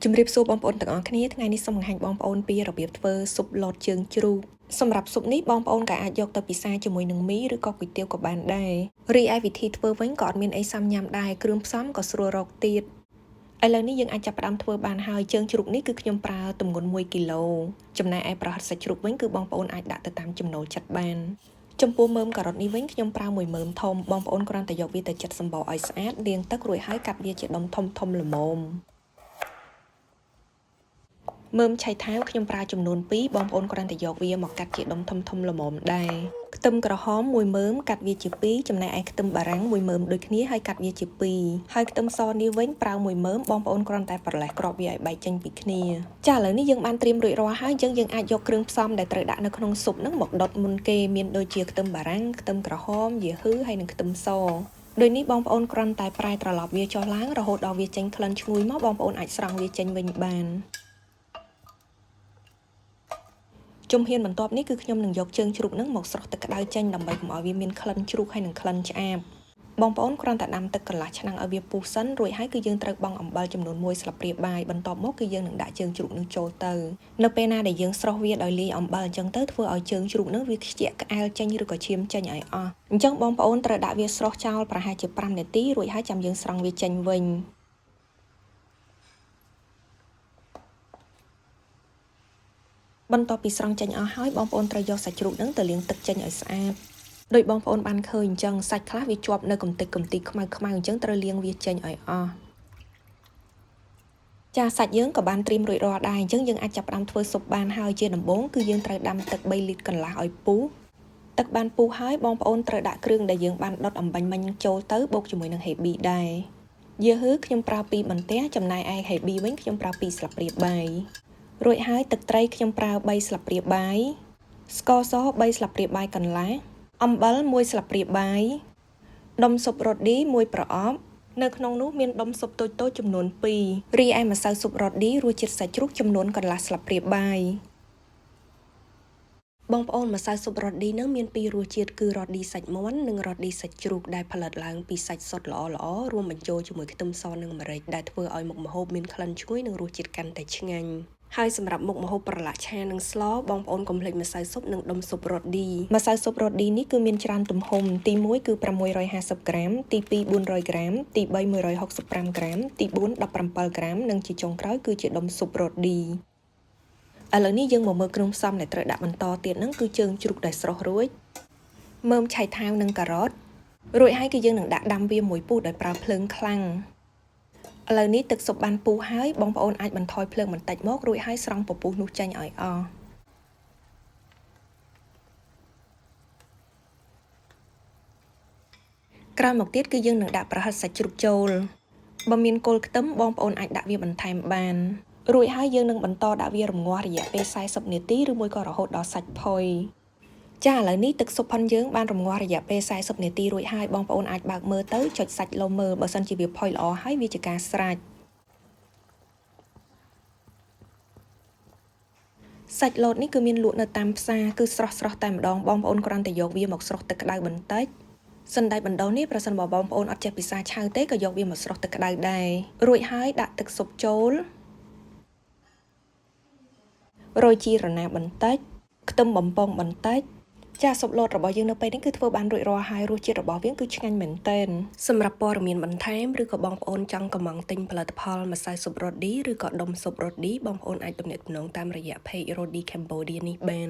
ជំរាបសួរបងប្អូនទាំងអស់គ្នាថ្ងៃនេះសូមបង្ហាញបងប្អូនពីរបៀបធ្វើស៊ុបលតជើងជ្រូកសម្រាប់ស៊ុបនេះបងប្អូនក៏អាចយកទៅពិសាជាមួយនឹងមីឬក៏គុយទាវក៏បានដែររីឯវិធីធ្វើវិញក៏អត់មានអីសាំញ៉ាំដែរគ្រឿងផ្សំក៏ស្រួលរកទៀតឥឡូវនេះយើងអាចចាប់ផ្ដើមធ្វើបានហើយជើងជ្រូកនេះគឺខ្ញុំប្រើទម្ងន់1គីឡូចំណែកឯប្រហិតសាច់ជ្រូកវិញគឺបងប្អូនអាចដាក់ទៅតាមចំណូលចិត្តបានចំពោះមើមការ៉ុតនេះវិញខ្ញុំប្រើ1មើមធំបងប្អូនគ្រាន់តែយកវាទៅចិតសម្បកឲ្យស្អាតលាងទឹករួចហើយកាត់វាជាដុំធំល្មមមើមឆៃថាវខ្ញុំប្រើចំនួន2បងប្អូនគ្រាន់តែយកវាមកកាត់ជាដុំធំល្មមដែរខ្ទឹមក្រហម1មើមកាត់វាជា2ចំណែកឯខ្ទឹមបារាំង1មើមដូចគ្នាហើយកាត់វាជា2ហើយខ្ទឹមសនេះវិញប្រើ1មើមបងប្អូនគ្រាន់តែប្រឡេះគ្រាប់វាឲ្យបែកចេញពីគ្នាចាឥឡូវនេះយើងបានត្រៀមរួចរាល់ហើយយើងអាចយកគ្រឿងផ្សំដែលត្រូវដាក់នៅក្នុងស៊ុបហ្នឹងមកដុតមុនគេមានដូចជាខ្ទឹមបារាំងខ្ទឹមក្រហមយូហឺហើយនិងខ្ទឹមសដូចនេះបងប្អូនគ្រាន់តែប្រែត្រឡប់វាចុះឡើងរហូតដល់វាចេញក្លិនឈ្ងុយមកបងប្អូនអាចស្រង់វាចេញវិញបានជំហានបន្ទាប់នេះគឺខ្ញុំនឹងយកជើងជ្រូកនឹងមកស្រុះទឹកក្តៅចេញដើម្បីកុំឲ្យវាមានក្លិនជ្រូកហើយនិងក្លិនឆ្អាបបងប្អូនគ្រាន់តែដាំទឹកកន្លះឆ្នាំងឲ្យវាពុះសិនរួចហើយគឺយើងត្រូវបង់អំបិលចំនួន1ស្លាបព្រាបាយបន្ទាប់មកគឺយើងនឹងដាក់ជើងជ្រូកនឹងចូលទៅនៅពេលណាដែលយើងស្រុះវាដោយលាយអំបិលអញ្ចឹងទៅធ្វើឲ្យជើងជ្រូកនឹងវាខ្ជាក់ក្អែលចេញឬក៏ឈាមចេញឲ្យអស់អញ្ចឹងបងប្អូនត្រូវដាក់វាស្រុះចោលប្រហែលជា5នាទីរួចហើយចាំយើងស្រង់វាចេញវិញបន្ទាប់ពីស្រង់ចេញអស់ហើយបងប្អូនត្រូវយកសាច់ជ្រូកហ្នឹងទៅលាងទឹកចេញឲ្យស្អាតដោយបងប្អូនបានឃើញអញ្ចឹងសាច់ខ្លះវាជាប់នៅកម្ទេចកម្ទីខ្មៅអញ្ចឹងត្រូវលាងវាចេញឲ្យអស់ចាសាច់យើងក៏បានត្រៀមរួចរាល់ដែរអញ្ចឹងយើងអាចចាប់ផ្ដើមធ្វើស៊ុបបានហើយជាដំបូងគឺយើងត្រូវដាំទឹក3លីត្រកន្លះឲ្យពុះទឹកបានពុះហើយបងប្អូនត្រូវដាក់គ្រឿងដែលយើងបានដុតអំបាញ់មិញចូលទៅបូកជាមួយនឹងហេប៊ីដែរយូហឺខ្ញុំប្រើ2បន្ទះចំណែកឯហេប៊ីវិញខ្ញុំប្រើ2ស្លាបព្រាបាយរួចហើយទឹកត្រីខ្ញុំប្រើ3ស្លាបព្រាបាយស្ករស3ស្លាបព្រាបាយកន្លះអំបិល1ស្លាបព្រាបាយដុំស៊ុបរ៉ូឌី1ប្រអប់នៅក្នុងនោះមានដុំស៊ុបតូចៗចំនួន2រីឯម្សៅស៊ុបរ៉ូឌីរសជាតិសាច់ជ្រូកចំនួនកន្លះស្លាបព្រាបាយបងប្អូនម្សៅស៊ុបរ៉ូឌីនឹងមាន2រសជាតិគឺរ៉ូឌីសាច់មាន់និងរ៉ូឌីសាច់ជ្រូកដែលផលិតឡើងពីសាច់សុទ្ធល្អរួមបញ្ចូលជាមួយខ្ទឹមសនិងម្រេចដែលធ្វើឲ្យមុខម្ហូបមានក្លិនឈ្ងុយនិងរសជាតិកាន់តែឆ្ងាញ់ហើយសម្រាប់មុខម្ហូបប្រឡាក់ឆានិងស្លបងប្អូនកុំភ្លេចម្សៅស៊ុបនិងដុំស៊ុបរ៉ូឌីម្សៅស៊ុបរ៉ូឌីនេះគឺមានច្រើនទំហំទី1គឺ650ក្រាមទី2400ក្រាមទី3 165ក្រាមទី4 17ក្រាមនិងជាចុងក្រោយគឺជាដុំស៊ុបរ៉ូឌីឥឡូវនេះយើងមកមើលគ្រឿងផ្សំដែលត្រូវដាក់បន្តទៀតហ្នឹងគឺជើងជ្រូកដែលស្រុះរួចមើមឆៃថាវនិងការ៉ុតរួចហើយគឺយើងនឹងដាក់ដាំវាមួយពុះដោយប្រើភ្លើងខ្លាំងឥឡូវនេះទឹកស៊ុបបានពុះហើយបងប្អូនអាចបន្ថយភ្លើងបន្តិចមករួចហើយស្រង់ពពុះនោះចេញឲ្យអស់ក្រោយមកទៀតគឺយើងនឹងដាក់ប្រហិតសាច់ជ្រូកចូលបើមានគល់ខ្ទឹមបងប្អូនអាចដាក់វាបន្ថែមបានរួចហើយយើងនឹងបន្តដាក់វារម្ងាស់រយៈពេល40នាទីឬមួយក៏រហូតដល់សាច់ផុយចាឥឡូវនេះទឹកស៊ុបផុនយើងបានរម្ងាស់រយៈពេល40នាទីរួចហើយបងប្អូនអាចបើកមើលទៅចុចសាច់លោមើលបើសិនជាវាផុយល្អហើយវាជាការស្រេចសាច់លតនេះគឺមានលក់នៅតាមផ្សារគឺស្រស់តែម្ដងបងប្អូនគ្រាន់តែយកវាមកស្រុះទឹកក្តៅបន្តិចសណ្តែកបណ្ដុះនេះប្រសិនបើបងប្អូនអត់ចេះពិសាឆៅទេក៏យកវាមកស្រុះទឹកក្តៅដែររួចហើយដាក់ទឹកស៊ុបចូលរោយជីរណាបន្តិចខ្ទឹមបំពងបន្តិចចាស៊ុបលតរបស់យើងនៅពេលនេះគឺធ្វើបានរួចរាល់ហើយរសជាតិរបស់វាគឺឆ្ងាញ់មែនទែនសម្រាប់ព័ត៌មានបន្ថែមឬក៏បងប្អូនចង់កម្មង់ទិញផលិតផលម្សៅស៊ុបរ៉ូឌីឬក៏ដុំស៊ុបរ៉ូឌីបងប្អូនអាចទំនាក់ទំនងតាមរយៈ Page Rodi Cambodia នេះបាន